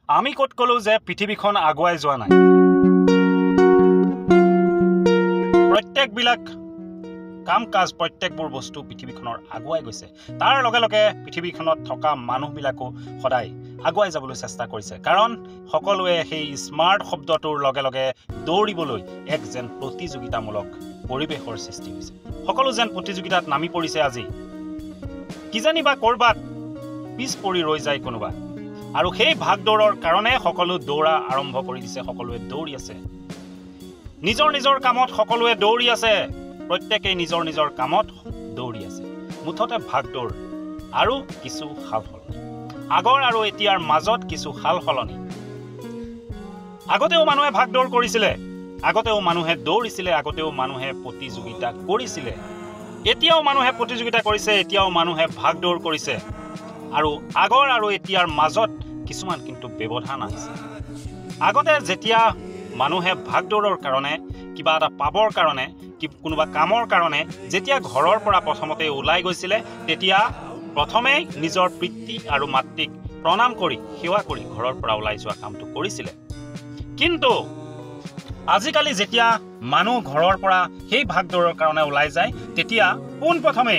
আমি কত কলো যে পৃথিৱীখন আগুৱাই যোৱা নাই প্ৰত্যেকবিলাক কাম কাজ প্ৰত্যেকবোৰ বস্তু পৃথিৱীখনৰ আগুৱাই গৈছে তাৰ লগে লগে পৃথিৱীখনত থকা মানুহবিলাকো সদায় আগুৱাই যাবলৈ চেষ্টা কৰিছে কাৰণ সকলোৱে সেই স্মাৰ্ট শব্দটোৰ লগে লগে দৌৰিবলৈ এক যেন প্ৰতিযোগিতামূলক পৰিৱেশৰ সৃষ্টি হৈছে সকলো যেন প্ৰতিযোগিতাত নামি পৰিছে আজি কিজানি বা কৰবাত পিছ পৰি ৰৈ যায় কোনোবা আৰু সেই ভাগদৌৰৰ কাৰণে সকলো দৌৰা আৰম্ভ কৰি দিছে সকলোৱে দৌৰি আছে নিজৰ নিজৰ কামত সকলোৱে দৌৰি আছে প্ৰত্যেকই নিজৰ নিজৰ কামত দৌৰি আছে মুঠতে ভাগদৌৰ আৰু কিছু সালসলনি আগৰ আৰু এতিয়াৰ মাজত কিছু সালসলনি আগতেও মানুহে ভাগদৌৰ কৰিছিলে আগতেও মানুহে দৌৰিছিলে আগতেও মানুহে প্ৰতিযোগিতা কৰিছিলে এতিয়াও মানুহে প্ৰতিযোগিতা কৰিছে এতিয়াও মানুহে ভাগদৌৰ কৰিছে আৰু আগৰ আৰু এতিয়াৰ মাজত কিছুমান কিন্তু ব্যৱধান আছে আগতে যেতিয়া মানুহে ভাগদৌৰৰ কাৰণে কিবা এটা পাবৰ কাৰণে কোনোবা কামৰ কাৰণে যেতিয়া ঘৰৰ পৰা প্ৰথমতে ওলাই গৈছিলে তেতিয়া প্ৰথমে নিজৰ পিতৃ আৰু মাতৃক প্ৰণাম কৰি সেৱা কৰি ঘৰৰ পৰা ওলাই যোৱা কামটো কৰিছিলে কিন্তু আজিকালি যেতিয়া মানুহ ঘৰৰ পৰা সেই ভাগদৌৰৰ কাৰণে ওলাই যায় তেতিয়া পোনপ্ৰথমে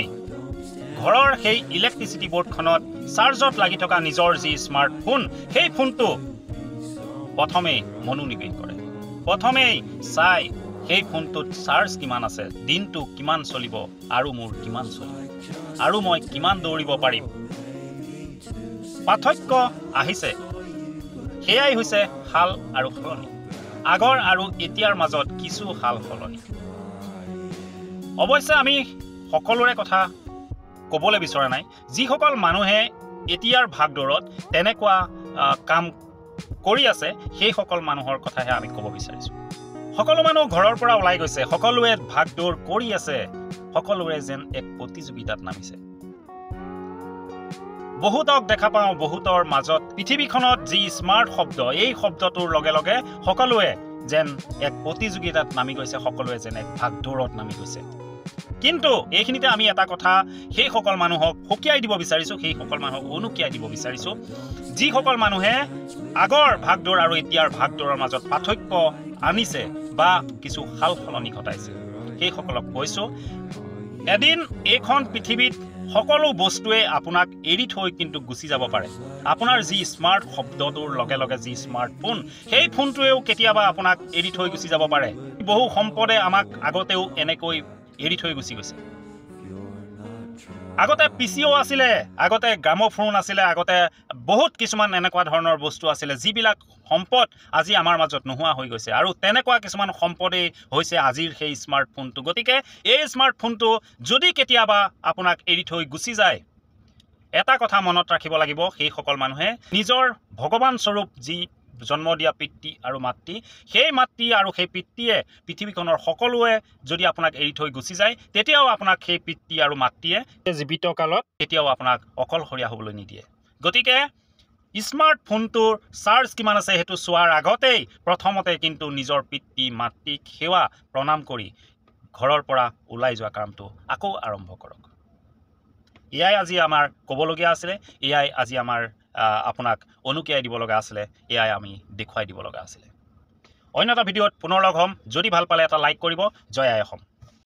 ঘৰৰ সেই ইলেক্ট্ৰিচিটি বোৰ্ডখনত চাৰ্জত লাগি থকা নিজৰ যি স্মাৰ্টফোন সেই ফোনটো প্ৰথমে মনোনিৱেশ কৰে প্ৰথমে চাই সেই ফোনটোত চাৰ্জ কিমান আছে দিনটো কিমান চলিব আৰু মোৰ কিমান চলিব আৰু মই কিমান দৌৰিব পাৰিম পাৰ্থক্য আহিছে সেয়াই হৈছে হাল আৰু সলনি আগৰ আৰু এতিয়াৰ মাজত কিছু হাল সলনি অৱশ্যে আমি সকলোৰে কথা ক'বলৈ বিচৰা নাই যিসকল মানুহে এতিয়াৰ ভাগদৌৰত তেনেকুৱা কাম কৰি আছে সেই সকল মানুহৰ কথাহে আমি ক'ব বিচাৰিছোঁ সকলো মানুহ ঘৰৰ পৰা ওলাই গৈছে সকলোৱে ভাগদৌৰ কৰি আছে সকলোৰে যেন এক প্ৰতিযোগিতাত নামিছে বহুতক দেখা পাওঁ বহুতৰ মাজত পৃথিৱীখনত যি স্মাৰ্ট শব্দ এই শব্দটোৰ লগে লগে সকলোৱে যেন এক প্ৰতিযোগিতাত নামি গৈছে সকলোৱে যেন এক ভাগদৌৰত নামি গৈছে কিন্তু এইখিনিতে আমি এটা কথা সেই সকল মানুহক সকীয়াই দিব বিচাৰিছোঁ সেই সকল মানুহক অনুকিয়াই দিব বিচাৰিছোঁ যিসকল মানুহে আগৰ ভাগদৌৰ আৰু এতিয়াৰ ভাগদৌৰৰ মাজত পাৰ্থক্য আনিছে বা কিছু সাল সলনি ঘটাইছে সেইসকলক কৈছোঁ এদিন এইখন পৃথিৱীত সকলো বস্তুৱে আপোনাক এৰি থৈ কিন্তু গুচি যাব পাৰে আপোনাৰ যি স্মাৰ্ট শব্দটোৰ লগে লগে যি স্মাৰ্টফোন সেই ফোনটোৱেও কেতিয়াবা আপোনাক এৰি থৈ গুচি যাব পাৰে বহু সম্পদে আমাক আগতেও এনেকৈ এৰি থৈ গুচি গৈছে আগতে পিচিও আছিলে আগতে গ্ৰামোফোন আছিলে আগতে বহুত কিছুমান এনেকুৱা ধৰণৰ বস্তু আছিলে যিবিলাক সম্পদ আজি আমাৰ মাজত নোহোৱা হৈ গৈছে আৰু তেনেকুৱা কিছুমান সম্পদেই হৈছে আজিৰ সেই স্মাৰ্টফোনটো গতিকে এই স্মাৰ্টফোনটো যদি কেতিয়াবা আপোনাক এৰি থৈ গুচি যায় এটা কথা মনত ৰাখিব লাগিব সেই সকল মানুহে নিজৰ ভগৱান স্বৰূপ যি জন্ম দিয়া পিতৃ আৰু মাতৃ সেই মাতৃ আৰু সেই পিতৃয়ে পৃথিৱীখনৰ সকলোৱে যদি আপোনাক এৰি থৈ গুচি যায় তেতিয়াও আপোনাক সেই পিতৃ আৰু মাতৃয়ে জীৱিত কালত তেতিয়াও আপোনাক অকলশৰীয়া হ'বলৈ নিদিয়ে গতিকে স্মাৰ্টফোনটোৰ চাৰ্জ কিমান আছে সেইটো চোৱাৰ আগতেই প্ৰথমতে কিন্তু নিজৰ পিতৃ মাতৃক সেৱা প্ৰণাম কৰি ঘৰৰ পৰা ওলাই যোৱা কামটো আকৌ আৰম্ভ কৰক এয়াই আজি আমাৰ ক'বলগীয়া আছিলে এয়াই আজি আমাৰ আপোনাক অনুকিয়াই দিব লগা আছিলে এয়াই আমি দেখুৱাই দিব লগা আছিলে অন্য এটা ভিডিঅ'ত পুনৰ লগ হ'ম যদি ভাল পালে এটা লাইক কৰিব জয় আই অসম